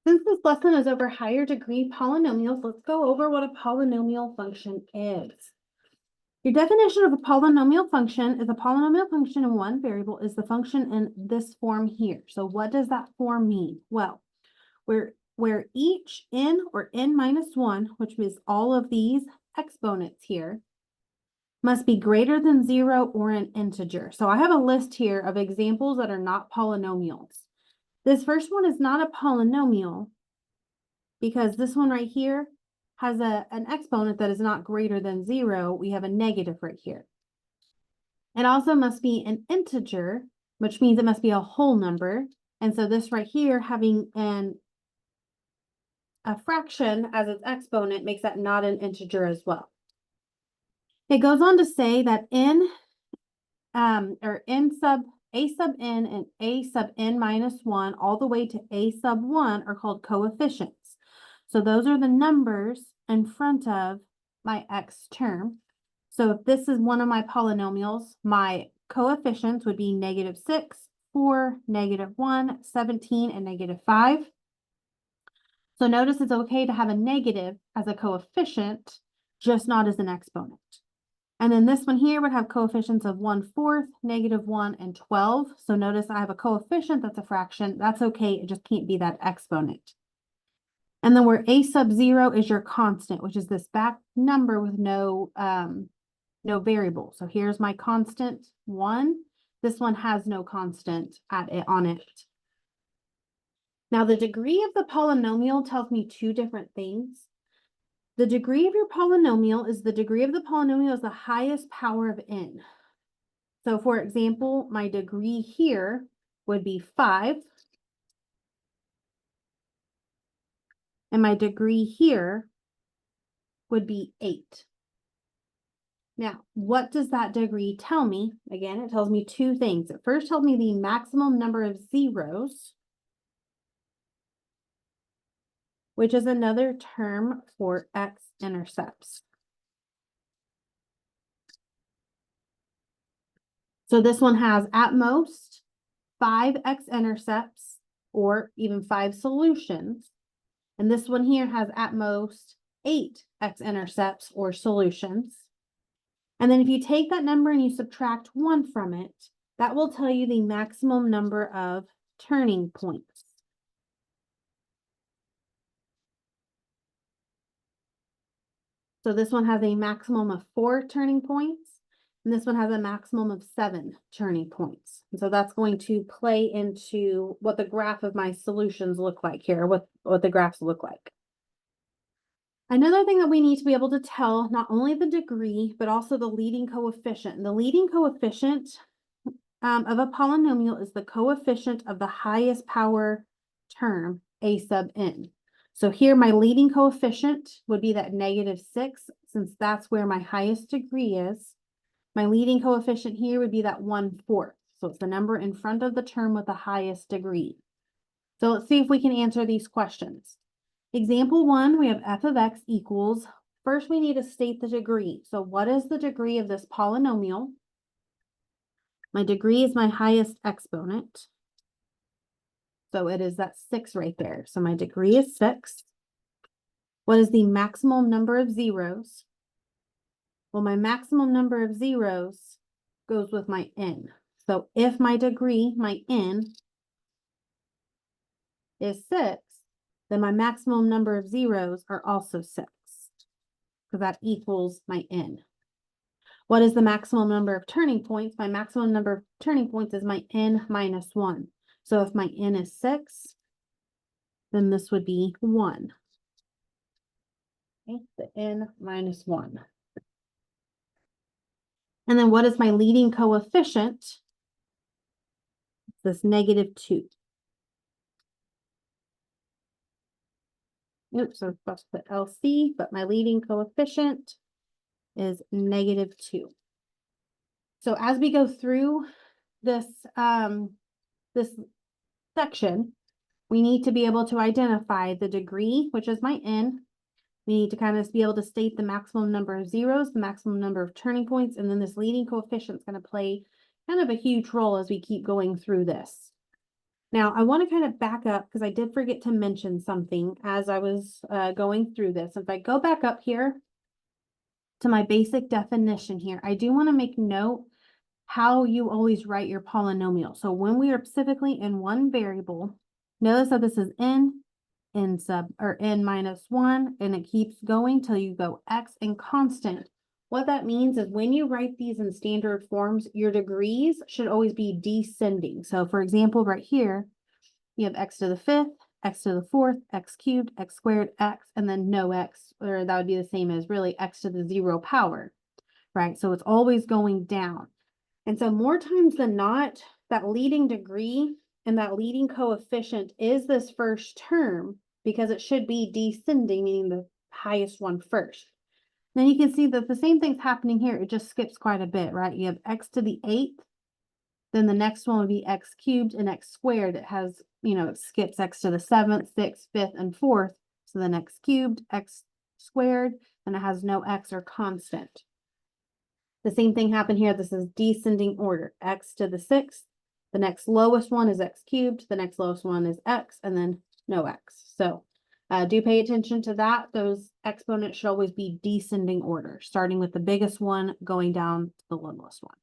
Since this lesson is over higher degree polynomials, let's go over what a polynomial function is. Your definition of a polynomial function is a polynomial function in one variable is the function in this form here. So what does that form mean? Well, where each n or n minus 1, which means all of these exponents here, must be greater than 0 or an integer. So I have a list here of examples that are not polynomials. This first one is not a polynomial because this one right here has an exponent that is not greater than 0. We have a negative right here. It also must be an integer, which means it must be a whole number. And so this right here having a fraction as its exponent makes that not an integer as well. It goes on to say that a sub n and a sub n minus 1 all the way to a sub 1 are called coefficients. So those are the numbers in front of my x term. So if this is one of my polynomials, my coefficients would be -6, 4, -1, 17, and -5. So notice it's okay to have a negative as a coefficient, just not as an exponent. And then this one here would have coefficients of 1/4, -1, and 12. So notice I have a coefficient that's a fraction. That's okay. It just can't be that exponent. And then where a sub 0 is your constant, which is this back number with no variable. So here's my constant 1. This one has no constant on it. Now the degree of the polynomial tells me two different things. The degree of your polynomial is the degree of the polynomial is the highest power of n. So for example, my degree here would be 5. And my degree here would be 8. Now, what does that degree tell me? Again, it tells me two things. It first tells me the maximum number of zeros, which is another term for x-intercepts. So this one has at most 5 x-intercepts or even 5 solutions. And this one here has at most 8 x-intercepts or solutions. And then if you take that number and you subtract 1 from it, that will tell you the maximum number of turning points. So this one has a maximum of 4 turning points, and this one has a maximum of 7 turning points. And so that's going to play into what the graph of my solutions look like here, what the graphs look like. Another thing that we need to be able to tell, not only the degree, but also the leading coefficient. And the leading coefficient of a polynomial is the coefficient of the highest power term, a sub n. So here my leading coefficient would be that -6, since that's where my highest degree is. My leading coefficient here would be that 1/4. So it's the number in front of the term with the highest degree. So let's see if we can answer these questions. Example 1, we have f of x equals, first we need to state the degree. So what is the degree of this polynomial? My degree is my highest exponent. So it is that 6 right there. So my degree is 6. What is the maximum number of zeros? Well, my maximum number of zeros goes with my n. So if my degree, my n, is 6, then my maximum number of zeros are also 6, because that equals my n. What is the maximum number of turning points? My maximum number of turning points is my n minus 1. So if my n is 6, then this would be 1. Okay, the n minus 1. And then what is my leading coefficient? It's this -2. Oops, I'm supposed to put LC, but my leading coefficient is -2. So as we go through this, this section, we need to be able to identify the degree, which is my n. We need to kind of be able to state the maximum number of zeros, the maximum number of turning points, and then this leading coefficient is going to play kind of a huge role as we keep going through this. Now, I want to kind of back up because I did forget to mention something as I was going through this. If I go back up here to my basic definition here, I do want to make note how you always write your polynomial. So when we are specifically in one variable, notice that this is n sub or n minus 1, and it keeps going till you go x and constant. What that means is when you write these in standard forms, your degrees should always be descending. So for example, right here, you have x to the 5th, x to the 4th, x cubed, x squared, x, and then no x, or that would be the same as really x to the 0 power, right? So it's always going down. And so more times than not, that leading degree and that leading coefficient is this first term because it should be descending, meaning the highest one first. Then you can see that the same thing's happening here. It just skips quite a bit, right? You have x to the 8th, then the next one would be x cubed and x squared. It has, it skips x to the 7th, 6th, 5th, and 4th. So then x cubed, x squared, and it has no x or constant. The same thing happened here. This is descending order. X to the 6th. The next lowest one is x cubed. The next lowest one is x, and then no x. So do pay attention to that. Those exponents should always be descending order, starting with the biggest one, going down to the lowest one.